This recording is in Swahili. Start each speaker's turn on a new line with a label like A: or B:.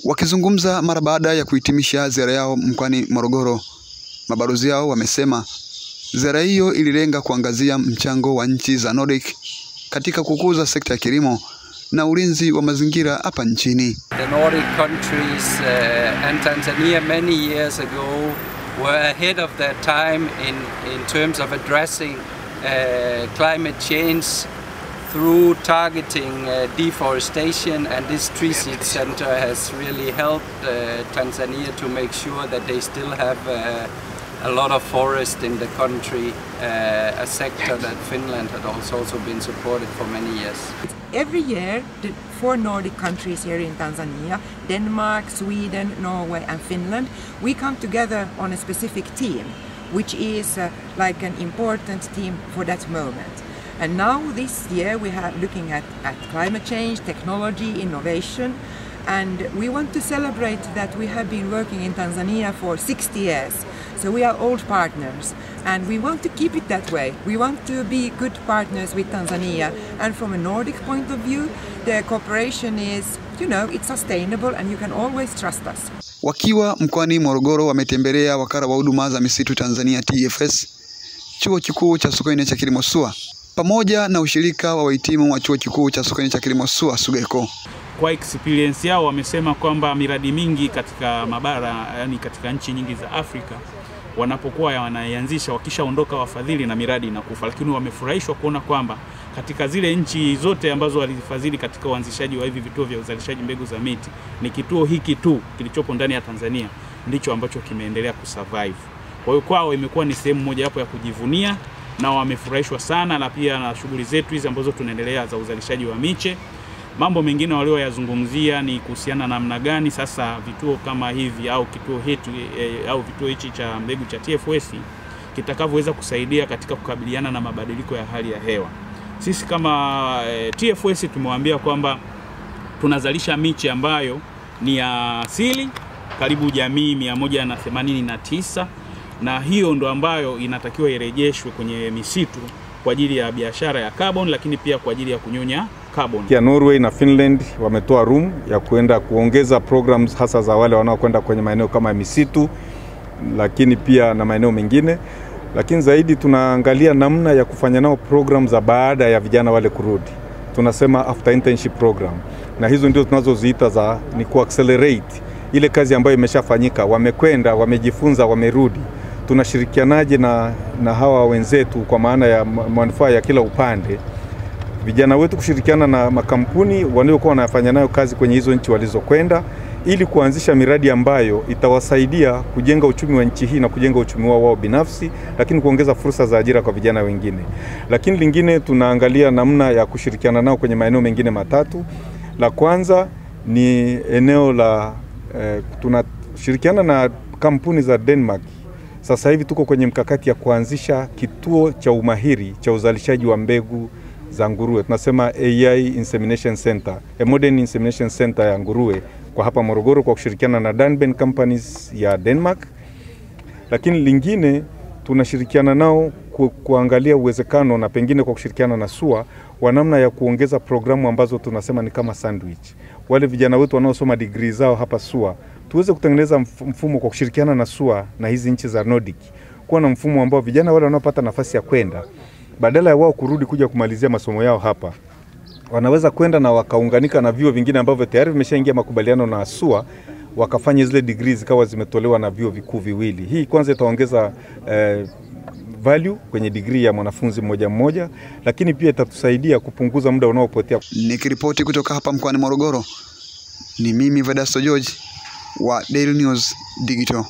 A: Wakizungumza mara baada ya kuhitimisha ziara yao mkoani Morogoro, mabalozi hao wamesema ziara hiyo ililenga kuangazia mchango wa nchi za Nordic katika kukuza sekta ya kilimo na ulinzi wa mazingira hapa nchini.
B: The Nordic countries and Tanzania many years ago were ahead of their time in terms of addressing climate change through targeting deforestation, and this tree seed center has really helped Tanzania to make sure that they still have a lot of forest in the country, a sector that Finland had also been supported for many years.
C: Every year, the 4 Nordic countries here in Tanzania, Denmark, Sweden, Norway and Finland, we come together on a specific team, which is like an important team for that moment. And now this year we are looking at climate change, technology, innovation, and we want to celebrate that we have been working in Tanzania for 60 years. So we are old partners and we want to keep it that way. We want to be good partners with Tanzania, and from a Nordic point of view, the cooperation is, it's sustainable and you can always trust us.
A: Wakiwa mkoani Morogoro wametembelea wakala wa huduma za misitu Tanzania TFS, chuo kikuu cha Sokoine cha kilimo SUA, pamoja na ushirika wa wahitimu wa chuo kikuu cha Sokoine cha kilimo SUA SUGECO.
D: Kwa experience yao wamesema kwamba miradi mingi katika mabara, yani katika nchi nyingi za Afrika, wanapokuwa wanaianzisha wakishaondoka wafadhili na miradi inakufa, lakini wamefurahishwa kuona kwamba katika zile nchi zote ambazo walifadhili katika uanzishaji wa hivi vituo vya uzalishaji mbegu za miti, ni kituo hiki tu kilichopo ndani ya Tanzania ndicho ambacho kimeendelea kusurvive. Kwa hiyo kwao imekuwa ni sehemu moja hapo ya kujivunia, na wamefurahishwa sana na pia na shughuli zetu hizi ambazo tunaendelea za uzalishaji wa miche. Mambo mengine walioyazungumzia ni kuhusiana na namna gani sasa vituo kama hivi au kituo hitu au vituo hichi cha mbegu cha TFS kitakavyoweza kusaidia katika kukabiliana na mabadiliko ya hali ya hewa. Sisi kama TFS tumewaambia kwamba tunazalisha miche ambayo ni ya asili karibu jamii 189, na hiyo ndo ambayo inatakiwa irejeshwe kwenye misitu kwa ajili ya biashara ya carbon, lakini pia kwa ajili ya kunyonya carbon.
E: Kia Norway na Finland wametoa room ya kuenda kuongeza programs hasa za wale wanaokwenda kwenye maeneo kama misitu, lakini pia na maeneo mengine. Lakini zaidi tunaangalia namna ya kufanya nao programs za baada ya vijana wale kurudi. Tunasema after internship program. Na hizo ndio tunazoziita za ni ku-accelerate ile kazi ambayo imeshafanyika, wamekwenda, wamejifunza, wamerudi. Tunashirikianaje na hawa wenzetu kwa maana ya manufaa ya kila upande. Vijana wetu kushirikiana na makampuni waliokuwa wanafanya nayo kazi kwenye hizo nchi walizokwenda, ili kuanzisha miradi ambayo itawasaidia kujenga uchumi wa nchi hii na kujenga uchumi wao binafsi, lakini kuongeza fursa za ajira kwa vijana wengine. Lakini lingine tunaangalia namna ya kushirikiana nao kwenye maeneo mengine matatu. La kwanza ni eneo la tunashirikiana na kampuni za Denmark. Sasa hivi tuko kwenye mkakati ya kuanzisha kituo cha umahiri cha uzalishaji wa mbegu za nguruwe. Tunasema AI Insemination Center, a modern insemination center ya nguruwe kwa hapa Morogoro, kwa kushirikiana na Danben Companies ya Denmark. Lakini lingine tunashirikiana nao kuangalia uwezekano, na pengine kwa kushirikiana na SUA, wa namna ya kuongeza programu ambazo tunasema ni kama sandwich. Wale vijana wetu wanaosoma degree zao hapa SUA, tuweze kutengeneza mfumo kwa kushirikiana na SUA na hizi nchi za Nordic, kuwa na mfumo ambao vijana wale wanaopata nafasi ya kwenda, badala ya wao kurudi kuja kumalizia masomo yao hapa, wanaweza kwenda na wakaunganika na vyuo vingine ambavyo tayari vimeshaingia makubaliano na SUA, wakafanya zile degrees zikawa zimetolewa na vyuo vikuu viwili. Hii kwanza itaongeza value kwenye degree ya mwanafunzi mmoja mmoja, lakini pia itatusaidia kupunguza muda unaopotea.
A: Nikiripoti kutoka hapa mkoani Morogoro, ni mimi Vedasto George wa Daily News Digital.